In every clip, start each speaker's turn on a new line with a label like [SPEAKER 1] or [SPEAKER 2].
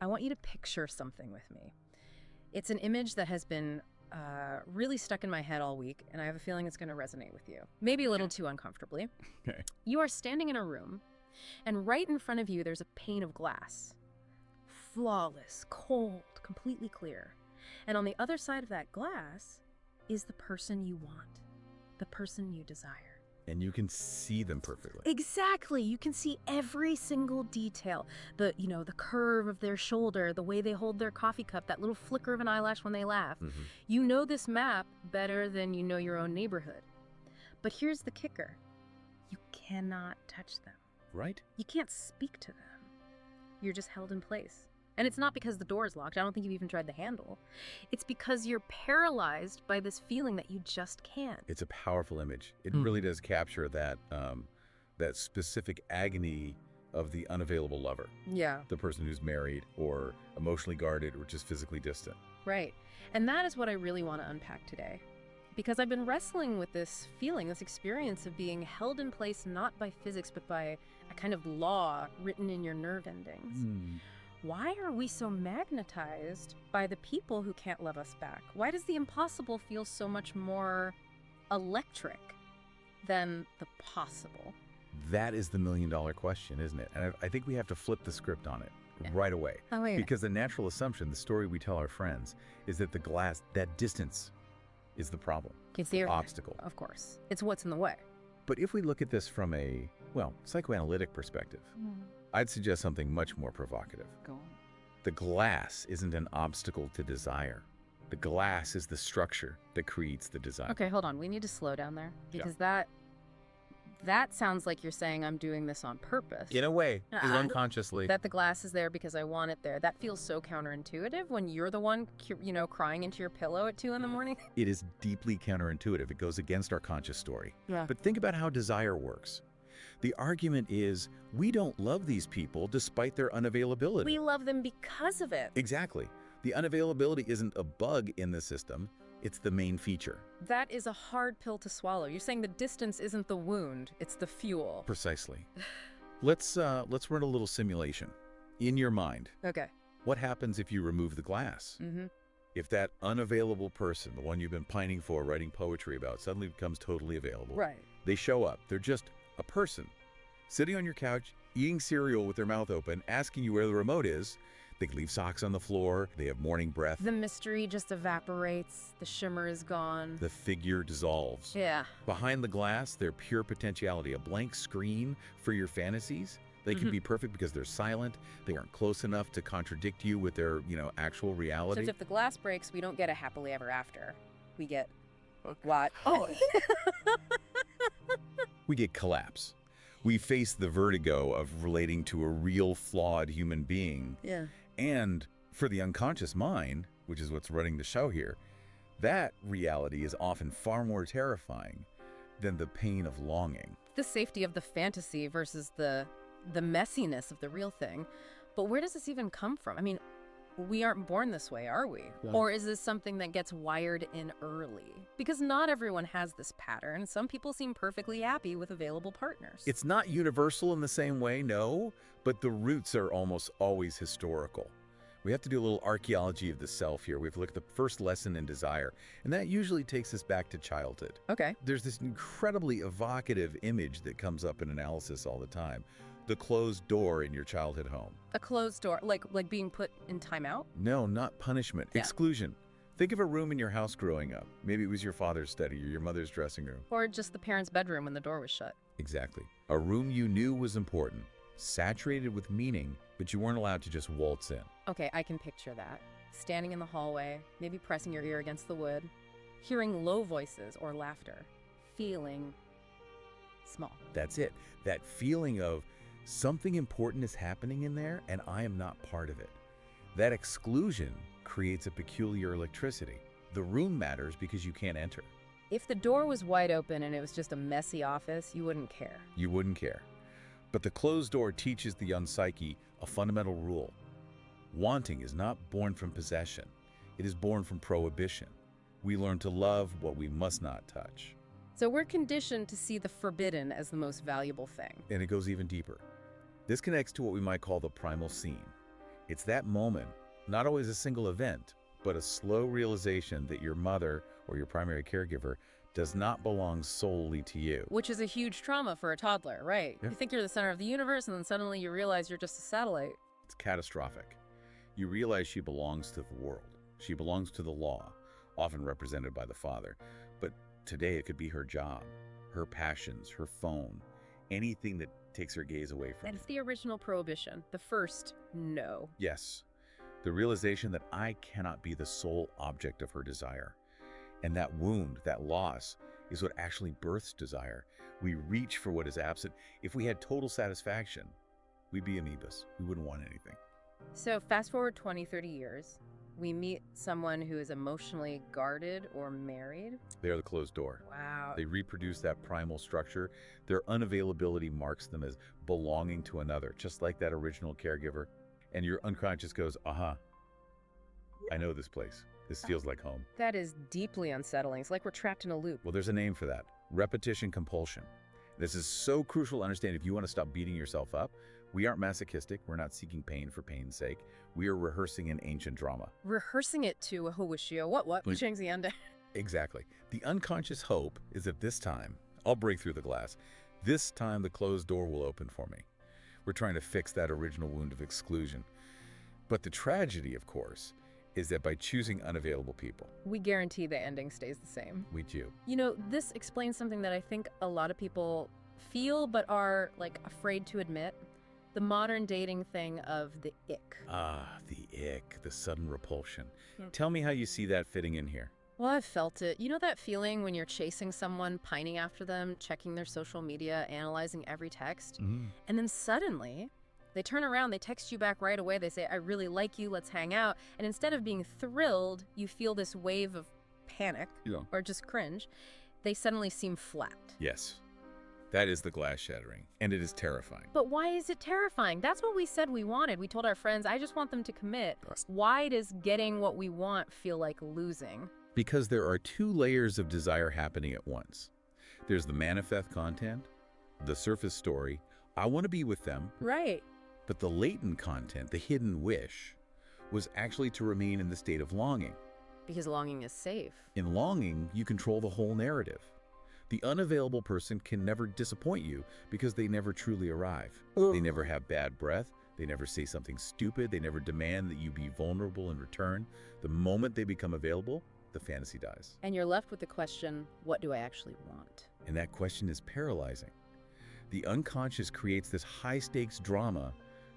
[SPEAKER 1] I want you to picture something with me. It's an image that has been really stuck in my head all week, and I have a feeling it's going to resonate with you. Maybe a little too uncomfortably.
[SPEAKER 2] Okay.
[SPEAKER 1] You are standing in a room, and right in front of you, there's a pane of glass. Flawless, cold, completely clear. And on the other side of that glass is the person you want, the person you desire.
[SPEAKER 2] And you can see them perfectly.
[SPEAKER 1] Exactly. You can see every single detail. The curve of their shoulder, the way they hold their coffee cup, that little flicker of an eyelash when they laugh.
[SPEAKER 2] Mm-hmm.
[SPEAKER 1] You know this map better than you know your own neighborhood. But here's the kicker. You cannot touch them.
[SPEAKER 2] Right?
[SPEAKER 1] You can't speak to them. You're just held in place. And it's not because the door is locked. I don't think you've even tried the handle. It's because you're paralyzed by this feeling that you just can't.
[SPEAKER 2] It's a powerful image. It really does capture that that specific agony of the unavailable lover.
[SPEAKER 1] Yeah.
[SPEAKER 2] The person who's married or emotionally guarded or just physically distant.
[SPEAKER 1] Right. And that is what I really want to unpack today. Because I've been wrestling with this feeling, this experience of being held in place not by physics, but by a kind of law written in your nerve endings. Why are we so magnetized by the people who can't love us back? Why does the impossible feel so much more electric than the possible?
[SPEAKER 2] That is the million-dollar question, isn't it? And I think we have to flip the script on it right away.
[SPEAKER 1] Oh, wait.
[SPEAKER 2] Because the natural assumption, the story we tell our friends, is that the glass, that distance, is the problem.
[SPEAKER 1] It's the
[SPEAKER 2] obstacle.
[SPEAKER 1] Of course. It's what's in the way.
[SPEAKER 2] But if we look at this from a, psychoanalytic perspective, I'd suggest something much more provocative.
[SPEAKER 1] Go on.
[SPEAKER 2] The glass isn't an obstacle to desire. The glass is the structure that creates the desire.
[SPEAKER 1] Okay, hold on. We need to slow down there because that sounds like you're saying I'm doing this on purpose.
[SPEAKER 2] In a way, unconsciously.
[SPEAKER 1] That the glass is there because I want it there. That feels so counterintuitive when you're the one, crying into your pillow at 2 a.m.
[SPEAKER 2] It is deeply counterintuitive. It goes against our conscious story.
[SPEAKER 1] Yeah.
[SPEAKER 2] But think about how desire works. The argument is we don't love these people despite their unavailability.
[SPEAKER 1] We love them because of it.
[SPEAKER 2] Exactly. The unavailability isn't a bug in the system. It's the main feature.
[SPEAKER 1] That is a hard pill to swallow. You're saying the distance isn't the wound, it's the fuel.
[SPEAKER 2] Precisely. Let's run a little simulation. In your mind,
[SPEAKER 1] Okay.
[SPEAKER 2] what happens if you remove the glass? If that unavailable person, the one you've been pining for, writing poetry about, suddenly becomes totally available.
[SPEAKER 1] Right.
[SPEAKER 2] They show up. They're just a person sitting on your couch, eating cereal with their mouth open, asking you where the remote is. They leave socks on the floor. They have morning breath.
[SPEAKER 1] The mystery just evaporates. The shimmer is gone.
[SPEAKER 2] The figure dissolves.
[SPEAKER 1] Yeah.
[SPEAKER 2] Behind the glass, they're pure potentiality, a blank screen for your fantasies. They can be perfect because they're silent. They aren't close enough to contradict you with their, actual reality.
[SPEAKER 1] So if the glass breaks, we don't get a happily ever after. We get what? Oh.
[SPEAKER 2] We get collapse. We face the vertigo of relating to a real flawed human being.
[SPEAKER 1] Yeah.
[SPEAKER 2] And for the unconscious mind, which is what's running the show here, that reality is often far more terrifying than the pain of longing.
[SPEAKER 1] The safety of the fantasy versus the messiness of the real thing. But where does this even come from? I mean, we aren't born this way, are we?
[SPEAKER 2] Yeah.
[SPEAKER 1] Or is this something that gets wired in early? Because not everyone has this pattern. Some people seem perfectly happy with available partners.
[SPEAKER 2] It's not universal in the same way, no, but the roots are almost always historical. We have to do a little archaeology of the self here. We have to look at the first lesson in desire, and that usually takes us back to childhood.
[SPEAKER 1] Okay.
[SPEAKER 2] There's this incredibly evocative image that comes up in analysis all the time. The closed door in your childhood home.
[SPEAKER 1] A closed door, like being put in timeout?
[SPEAKER 2] No, not punishment.
[SPEAKER 1] Yeah.
[SPEAKER 2] Exclusion. Think of a room in your house growing up. Maybe it was your father's study or your mother's dressing room.
[SPEAKER 1] Or just the parents' bedroom when the door was shut.
[SPEAKER 2] Exactly. A room you knew was important, saturated with meaning, but you weren't allowed to just waltz in.
[SPEAKER 1] Okay, I can picture that. Standing in the hallway, maybe pressing your ear against the wood, hearing low voices or laughter, feeling small.
[SPEAKER 2] That's it. That feeling of something important is happening in there and I am not part of it. That exclusion creates a peculiar electricity. The room matters because you can't enter.
[SPEAKER 1] If the door was wide open and it was just a messy office, you wouldn't care.
[SPEAKER 2] You wouldn't care. But the closed door teaches the young psyche a fundamental rule. Wanting is not born from possession. It is born from prohibition. We learn to love what we must not touch.
[SPEAKER 1] So we're conditioned to see the forbidden as the most valuable thing.
[SPEAKER 2] And it goes even deeper. This connects to what we might call the primal scene. It's that moment, not always a single event, but a slow realization that your mother or your primary caregiver does not belong solely to you.
[SPEAKER 1] Which is a huge trauma for a toddler, right?
[SPEAKER 2] Yeah.
[SPEAKER 1] You think you're the center of the universe, and then suddenly you realize you're just a satellite.
[SPEAKER 2] It's catastrophic. You realize she belongs to the world. She belongs to the law, often represented by the father. But today it could be her job, her passions, her phone, anything that takes her gaze away from
[SPEAKER 1] And
[SPEAKER 2] you.
[SPEAKER 1] it's the original prohibition, the first no.
[SPEAKER 2] Yes, the realization that I cannot be the sole object of her desire. And that wound, that loss, is what actually births desire. We reach for what is absent. If we had total satisfaction, we'd be amoebas. We wouldn't want anything.
[SPEAKER 1] So fast forward 20, 30 years, we meet someone who is emotionally guarded or married.
[SPEAKER 2] They are the closed door.
[SPEAKER 1] Wow.
[SPEAKER 2] They reproduce that primal structure. Their unavailability marks them as belonging to another, just like that original caregiver. And your unconscious goes, I know this place. This feels like home.
[SPEAKER 1] That is deeply unsettling. It's like we're trapped in a loop.
[SPEAKER 2] Well, there's a name for that. Repetition compulsion. This is so crucial to understand if you want to stop beating yourself up. We aren't masochistic. We're not seeking pain for pain's sake. We are rehearsing an ancient drama.
[SPEAKER 1] Rehearsing it to a Hoshio. What?
[SPEAKER 2] Like-
[SPEAKER 1] Shangxianda.
[SPEAKER 2] Exactly. The unconscious hope is that this time, I'll break through the glass. This time, the closed door will open for me. We're trying to fix that original wound of exclusion. But the tragedy, of course, is that by choosing unavailable people,
[SPEAKER 1] We guarantee the ending stays the same.
[SPEAKER 2] we do.
[SPEAKER 1] You know, this explains something that I think a lot of people feel but are like afraid to admit. The modern dating thing of the ick.
[SPEAKER 2] The ick, the sudden repulsion.
[SPEAKER 1] Yeah.
[SPEAKER 2] Tell me how you see that fitting in here.
[SPEAKER 1] Well, I've felt it. You know that feeling when you're chasing someone, pining after them, checking their social media, analyzing every text, and then suddenly they turn around, they text you back right away, they say, I really like you, let's hang out. And instead of being thrilled, you feel this wave of panic
[SPEAKER 2] Yeah.
[SPEAKER 1] or just cringe. They suddenly seem flat.
[SPEAKER 2] Yes. That is the glass shattering, and it is terrifying.
[SPEAKER 1] But why is it terrifying? That's what we said we wanted. We told our friends, I just want them to commit. Why does getting what we want feel like losing?
[SPEAKER 2] Because there are two layers of desire happening at once. There's the manifest content, the surface story, I want to be with them,
[SPEAKER 1] Right.
[SPEAKER 2] but the latent content, the hidden wish, was actually to remain in the state of longing.
[SPEAKER 1] Because longing is safe.
[SPEAKER 2] In longing, you control the whole narrative. The unavailable person can never disappoint you because they never truly arrive. They never have bad breath. They never say something stupid. They never demand that you be vulnerable in return. The moment they become available, the fantasy dies.
[SPEAKER 1] And you're left with the question, what do I actually want?
[SPEAKER 2] And that question is paralyzing. The unconscious creates this high-stakes drama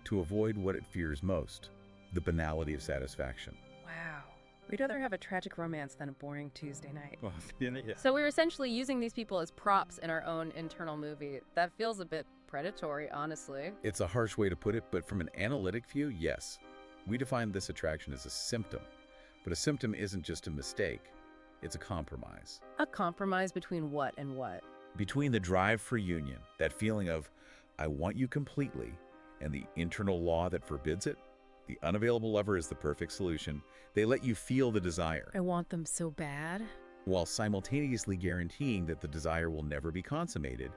[SPEAKER 2] to avoid what it fears most, the banality of satisfaction.
[SPEAKER 1] Wow. We'd rather have a tragic romance than a boring Tuesday night.
[SPEAKER 2] Well, yeah.
[SPEAKER 1] So we're essentially using these people as props in our own internal movie. That feels a bit predatory, honestly.
[SPEAKER 2] It's a harsh way to put it, but from an analytic view, yes. We define this attraction as a symptom. But a symptom isn't just a mistake. It's a compromise.
[SPEAKER 1] A compromise between what and what?
[SPEAKER 2] Between the drive for union, that feeling of, I want you completely, and the internal law that forbids it, the unavailable lover is the perfect solution. They let you feel the desire,
[SPEAKER 1] I want them so bad.
[SPEAKER 2] while simultaneously guaranteeing that the desire will never be consummated.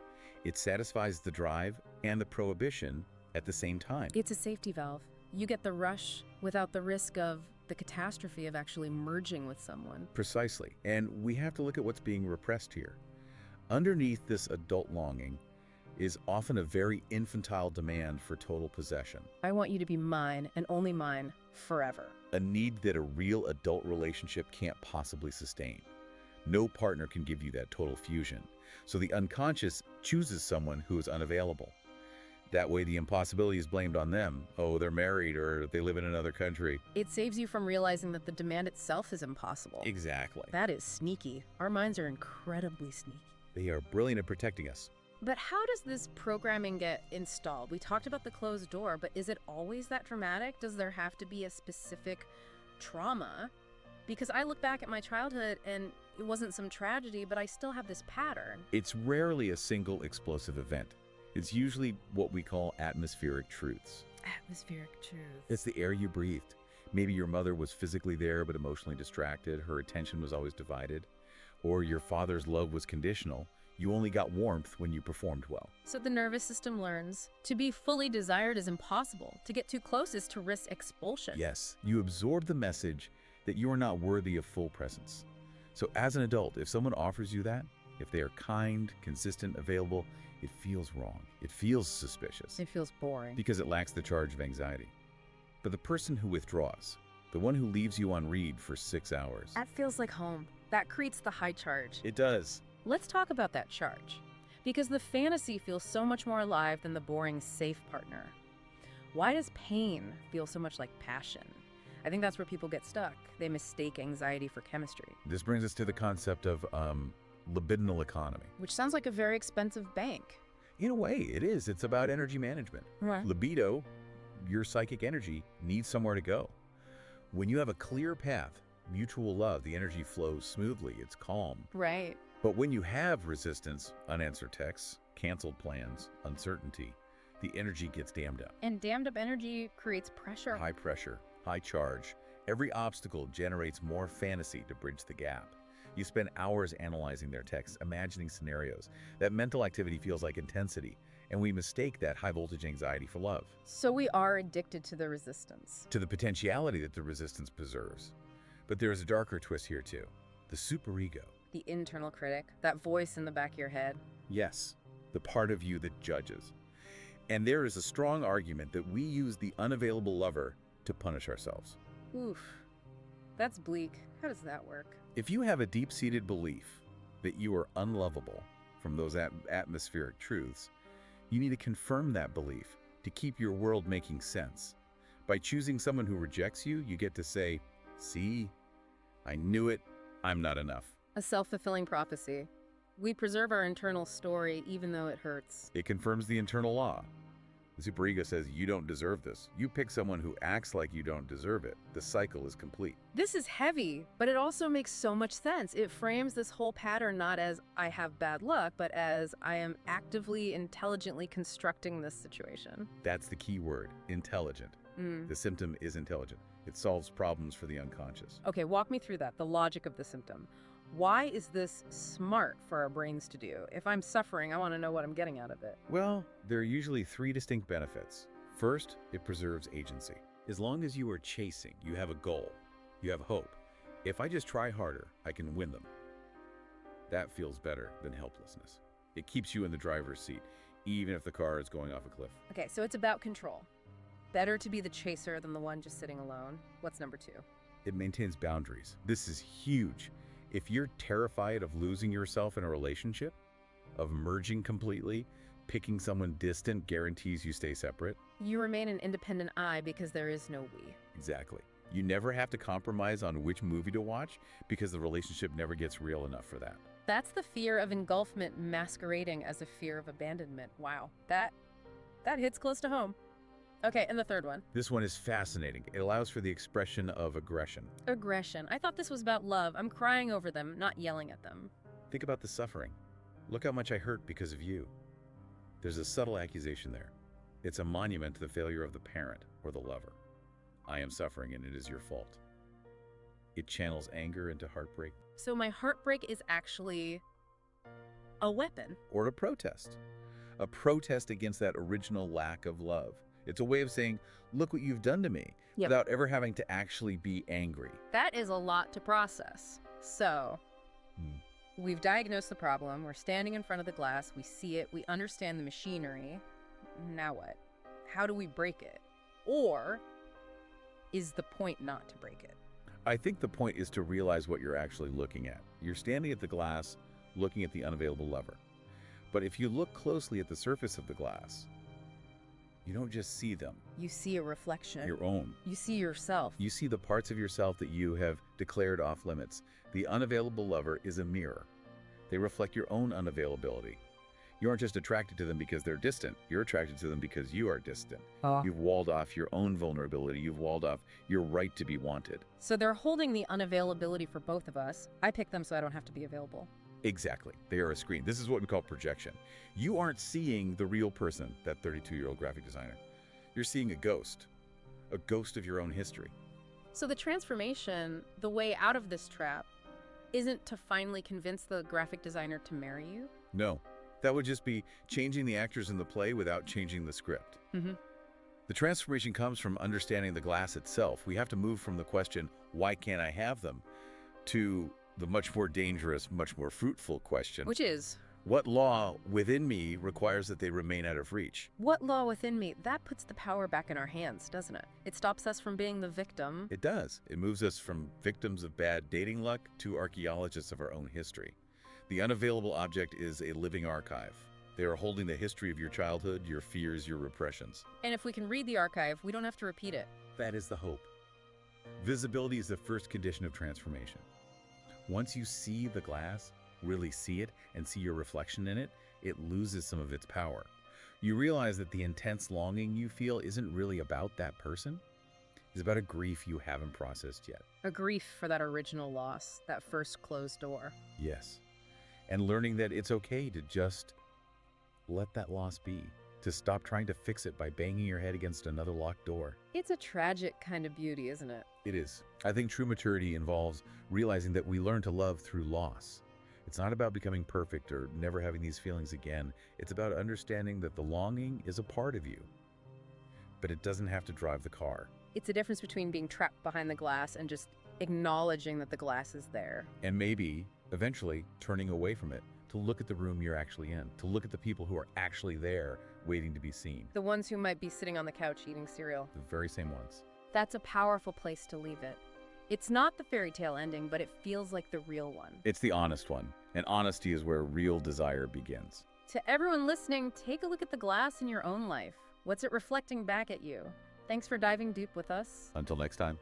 [SPEAKER 2] It satisfies the drive and the prohibition at the same time.
[SPEAKER 1] It's a safety valve. You get the rush without the risk of the catastrophe of actually merging with someone.
[SPEAKER 2] Precisely. And we have to look at what's being repressed here. Underneath this adult longing is often a very infantile demand for total possession,
[SPEAKER 1] I want you to be mine and only mine forever.
[SPEAKER 2] a need that a real adult relationship can't possibly sustain. No partner can give you that total fusion, so the unconscious chooses someone who is unavailable. That way the impossibility is blamed on them. Oh, they're married or they live in another country.
[SPEAKER 1] It saves you from realizing that the demand itself is impossible.
[SPEAKER 2] Exactly.
[SPEAKER 1] That is sneaky. Our minds are incredibly sneaky.
[SPEAKER 2] They are brilliant at protecting us.
[SPEAKER 1] But how does this programming get installed? We talked about the closed door, but is it always that dramatic? Does there have to be a specific trauma? Because I look back at my childhood and it wasn't some tragedy, but I still have this pattern.
[SPEAKER 2] It's rarely a single explosive event. It's usually what we call atmospheric truths.
[SPEAKER 1] Atmospheric truth.
[SPEAKER 2] It's the air you breathed. Maybe your mother was physically there but emotionally distracted. Her attention was always divided. Or your father's love was conditional. You only got warmth when you performed well.
[SPEAKER 1] So the nervous system learns to be fully desired is impossible. To get too close is to risk expulsion.
[SPEAKER 2] Yes, you absorb the message that you are not worthy of full presence. So as an adult, if someone offers you that, if they are kind, consistent, available, it feels wrong. It feels suspicious.
[SPEAKER 1] It feels boring.
[SPEAKER 2] Because it lacks the charge of anxiety. But the person who withdraws, the one who leaves you on read for 6 hours.
[SPEAKER 1] That feels like home. That creates the high charge.
[SPEAKER 2] It does.
[SPEAKER 1] Let's talk about that charge. Because the fantasy feels so much more alive than the boring, safe partner. Why does pain feel so much like passion? I think that's where people get stuck. They mistake anxiety for chemistry.
[SPEAKER 2] This brings us to the concept of libidinal economy.
[SPEAKER 1] Which sounds like a very expensive bank.
[SPEAKER 2] In a way, it is. It's about energy management.
[SPEAKER 1] Right.
[SPEAKER 2] Libido, your psychic energy, needs somewhere to go. When you have a clear path, mutual love, the energy flows smoothly. It's calm.
[SPEAKER 1] Right.
[SPEAKER 2] But when you have resistance, unanswered texts, canceled plans, uncertainty, the energy gets dammed up.
[SPEAKER 1] And dammed up energy creates pressure.
[SPEAKER 2] High pressure, high charge. Every obstacle generates more fantasy to bridge the gap. You spend hours analyzing their texts, imagining scenarios. That mental activity feels like intensity, and we mistake that high-voltage anxiety for love.
[SPEAKER 1] So we are addicted to the resistance.
[SPEAKER 2] To the potentiality that the resistance preserves. But there is a darker twist here too. The superego.
[SPEAKER 1] The internal critic, that voice in the back of your head.
[SPEAKER 2] Yes, the part of you that judges. And there is a strong argument that we use the unavailable lover to punish ourselves.
[SPEAKER 1] Oof, that's bleak. How does that work?
[SPEAKER 2] If you have a deep-seated belief that you are unlovable from those atmospheric truths, you need to confirm that belief to keep your world making sense. By choosing someone who rejects you, you get to say, "See, I knew it, I'm not enough."
[SPEAKER 1] A self-fulfilling prophecy. We preserve our internal story even though it hurts.
[SPEAKER 2] It confirms the internal law. The superego says, you don't deserve this. You pick someone who acts like you don't deserve it. The cycle is complete.
[SPEAKER 1] This is heavy, but it also makes so much sense. It frames this whole pattern not as I have bad luck, but as I am actively, intelligently constructing this situation.
[SPEAKER 2] That's the key word, intelligent. The symptom is intelligent. It solves problems for the unconscious.
[SPEAKER 1] Okay, walk me through that, the logic of the symptom. Why is this smart for our brains to do? If I'm suffering, I want to know what I'm getting out of it.
[SPEAKER 2] Well, there are usually 3 distinct benefits. First, it preserves agency. As long as you are chasing, you have a goal, you have hope. If I just try harder, I can win them. That feels better than helplessness. It keeps you in the driver's seat, even if the car is going off a cliff.
[SPEAKER 1] Okay, so it's about control. Better to be the chaser than the one just sitting alone. What's number 2?
[SPEAKER 2] It maintains boundaries. This is huge. If you're terrified of losing yourself in a relationship, of merging completely, picking someone distant guarantees you stay separate.
[SPEAKER 1] You remain an independent I because there is no we.
[SPEAKER 2] Exactly. You never have to compromise on which movie to watch because the relationship never gets real enough for that.
[SPEAKER 1] That's the fear of engulfment masquerading as a fear of abandonment. Wow, that hits close to home. Okay, and the third one.
[SPEAKER 2] This one is fascinating. It allows for the expression of aggression.
[SPEAKER 1] Aggression. I thought this was about love. I'm crying over them, not yelling at them.
[SPEAKER 2] Think about the suffering. Look how much I hurt because of you. There's a subtle accusation there. It's a monument to the failure of the parent or the lover. I am suffering and it is your fault. It channels anger into heartbreak.
[SPEAKER 1] So my heartbreak is actually a weapon.
[SPEAKER 2] Or a protest. A protest against that original lack of love. It's a way of saying, look what you've done to me, without ever having to actually be angry.
[SPEAKER 1] That is a lot to process. So, we've diagnosed the problem, we're standing in front of the glass, we see it, we understand the machinery. Now what? How do we break it? Or is the point not to break it?
[SPEAKER 2] I think the point is to realize what you're actually looking at. You're standing at the glass, looking at the unavailable lover. But if you look closely at the surface of the glass, you don't just see them.
[SPEAKER 1] You see a reflection.
[SPEAKER 2] Your own.
[SPEAKER 1] You see yourself.
[SPEAKER 2] You see the parts of yourself that you have declared off limits. The unavailable lover is a mirror. They reflect your own unavailability. You aren't just attracted to them because they're distant. You're attracted to them because you are distant. You've walled off your own vulnerability. You've walled off your right to be wanted.
[SPEAKER 1] So they're holding the unavailability for both of us. I pick them so I don't have to be available.
[SPEAKER 2] Exactly. They are a screen. This is what we call projection. You aren't seeing the real person, that 32-year-old graphic designer. You're seeing a ghost of your own history.
[SPEAKER 1] So the transformation, the way out of this trap, isn't to finally convince the graphic designer to marry you?
[SPEAKER 2] No, that would just be changing the actors in the play without changing the script.
[SPEAKER 1] Hmm.
[SPEAKER 2] The transformation comes from understanding the glass itself. We have to move from the question, why can't I have them, to the much more dangerous, much more fruitful question,
[SPEAKER 1] Which is,
[SPEAKER 2] what law within me requires that they remain out of reach?
[SPEAKER 1] what law within me? That puts the power back in our hands, doesn't it? It stops us from being the victim.
[SPEAKER 2] It does. It moves us from victims of bad dating luck to archaeologists of our own history. The unavailable object is a living archive. They are holding the history of your childhood, your fears, your repressions.
[SPEAKER 1] And if we can read the archive, we don't have to repeat it.
[SPEAKER 2] That is the hope. Visibility is the first condition of transformation. Once you see the glass, really see it, and see your reflection in it, it loses some of its power. You realize that the intense longing you feel isn't really about that person. It's about a grief you haven't processed yet.
[SPEAKER 1] A grief for that original loss, that first closed door.
[SPEAKER 2] Yes. And learning that it's okay to just let that loss be, to stop trying to fix it by banging your head against another locked door.
[SPEAKER 1] It's a tragic kind of beauty, isn't it?
[SPEAKER 2] It is. I think true maturity involves realizing that we learn to love through loss. It's not about becoming perfect or never having these feelings again. It's about understanding that the longing is a part of you, but it doesn't have to drive the car.
[SPEAKER 1] It's a difference between being trapped behind the glass and just acknowledging that the glass is there.
[SPEAKER 2] And maybe, eventually, turning away from it to look at the room you're actually in, to look at the people who are actually there waiting to be seen.
[SPEAKER 1] The ones who might be sitting on the couch eating cereal.
[SPEAKER 2] The very same ones.
[SPEAKER 1] That's a powerful place to leave it. It's not the fairy tale ending, but it feels like the real one.
[SPEAKER 2] It's the honest one, and honesty is where real desire begins.
[SPEAKER 1] To everyone listening, take a look at the glass in your own life. What's it reflecting back at you? Thanks for diving deep with us.
[SPEAKER 2] Until next time.